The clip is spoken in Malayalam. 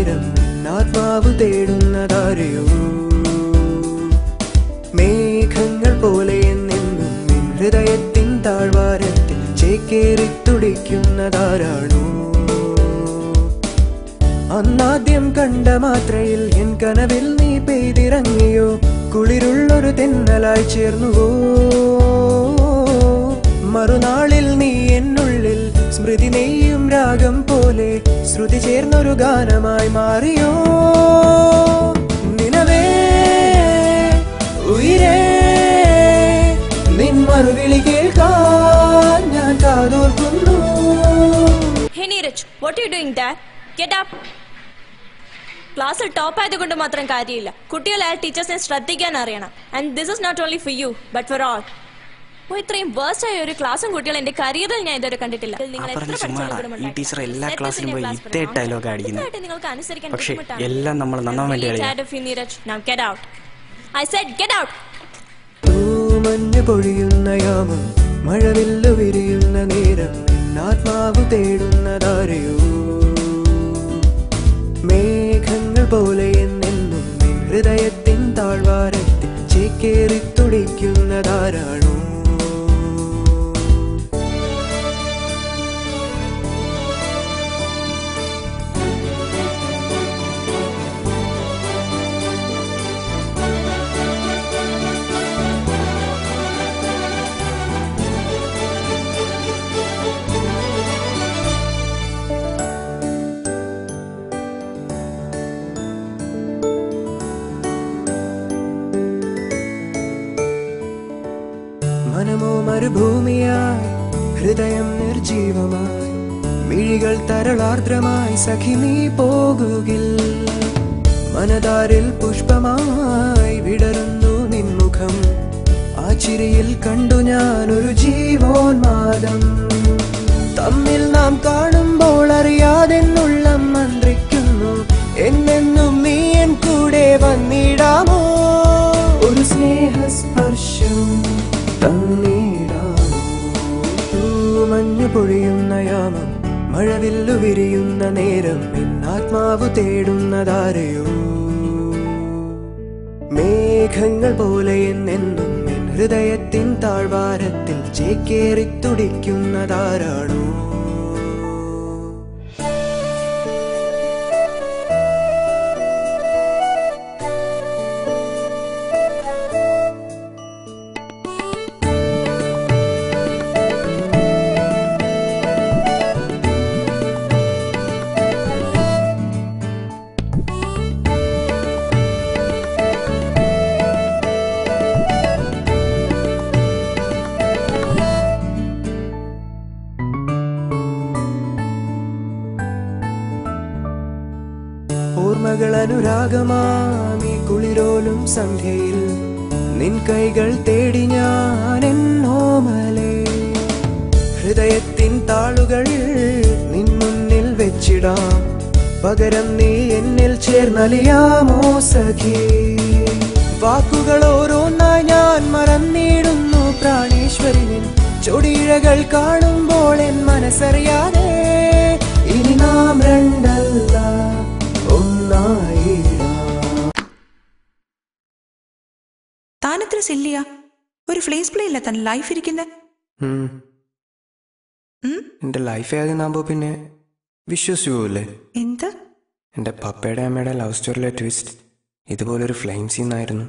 നേരം ആത്മാവ് തേടുന്നതാരെയോ മേഘങ്ങൾ പോലെ എന്നെന്നും നിൻ ഹൃദയത്തിൻ താഴ്വാരത്തിൽ ചേക്കേറി തുടിക്കുന്നതാരാണോ അന്നാദ്യം കണ്ട മാത്രയിൽ എൻ കനവിൽ നീ പെയ്തിറങ്ങിയോ കുളിരുള്ളൊരു തെന്നലായി ചേർന്നുവോ മറുനാളിൽ നീ എന്നുള്ളിൽ സ്മൃതി നെയ്യും രാഗം പോലെ ശ്രുതി ചേർന്നൊരു ഗാനമായി മാറിയോ നിനവേ ഉയിരേ നിൻ മറുവിളി കേൾക്കാൻ ഞാൻ കാതോർക്കുന്നു. Hey Neeraj, what are you doing there? Get up. ക്ലാസ്സിൽ ടോപ്പ് ആയതുകൊണ്ട് മാത്രം കാര്യമില്ല കുട്ടികളെ ടീച്ചേഴ്സിനെ ശ്രദ്ധിക്കാൻ അറിയണം and this is not only for you but for all ഇത്രയും വേഴ്സ്റ്റ് ആയ ഒരു ക്ലാസ്സും കുട്ടികളും എന്റെ കരിയറിൽ ഞാൻ ഇതുവരെ കണ്ടിട്ടില്ല നിങ്ങൾക്ക് അനുസരിക്കാൻ മഞ്ഞു പൊഴിയുന്ന യാമം മഴവില്ലു വിരിയുന്ന നേരം ആത്മാവ് തേടുന്നതാരെയോ മേഘങ്ങൾ പോലെ എന്നെന്നും ഹൃദയത്തിൻ താഴ്വാരത്തിൽ ചേക്കേറി തുടിക്കുന്നതാരാണോ മനമോ മരുഭൂമിയായി ഹൃദയം നിർജീവമായി മിഴികൾ തരളാർദ്രമായി സഖി നീ പോകുകിൽ മനതാരിൽ പുഷ്പമായി വിടരുന്നു നിൻമുഖം ആ ചിരിയിൽ കണ്ടു ഞാനൊരു ജീവോന്മാദം തമ്മിൽ നാം കാണുമ്പോൾ അറിയാതെന്നുള്ളം മന്ത്രിക്കുന്നു എന്നെന്നും നീ എൻ കൂടെ വന്നിടാമോ ഒരു സ്നേഹസ്പർശം മഞ്ഞു പൊഴിയുന്ന യാമം മഴവില്ലു വിരിയുന്ന നേരം ആത്മാവ് തേടുന്നതാരെയോ മേഘങ്ങൾ പോലെ എന്നെന്നും ഹൃദയത്തിൻ താഴ്വാരത്തിൽ ചേക്കേറി തുടിക്കുന്നതാരാണോ ഓർമ്മകൾ അനുരാഗമാമി കുളിരോലും സന്ധ്യയിൽ നിൻ കൈകൾ തേടി ഞാൻ എന്നോമലേ ഹൃദയത്തിൻ താളുകൾ നിൻ മുന്നിൽ വെച്ചിടാം പകരം നീ എന്നിൽ ചേർന്നലിയാമോ സഖി വാക്കുകൾ ഓരോന്നായി ഞാൻ മറന്നിടുന്നു പ്രാണേശ്വരിനിൻ ചൊടിയിഴകൾ കാണുമ്പോൾ എൻ മനസ്സറിയാതെ ഇനി നാം രണ്ടല്ല താനെത്ര സില്ലിയ ഒരു ഫ്ലേസ് പ്ലേ ഇല്ല തൻ ലൈഫ് ഇരിക്കുന്നത് എന്റെ ലൈഫ് ഏതെന്നാകുമ്പോ പിന്നെ വിശ്വസിച്ചു പോവില്ലേ എന്ത് എന്റെ പപ്പയുടെ അമ്മയുടെ ലവ് സ്റ്റോറിയിലെ ട്വിസ്റ്റ് ഇതുപോലൊരു ഫ്ലെയിം സീൻ ആയിരുന്നു.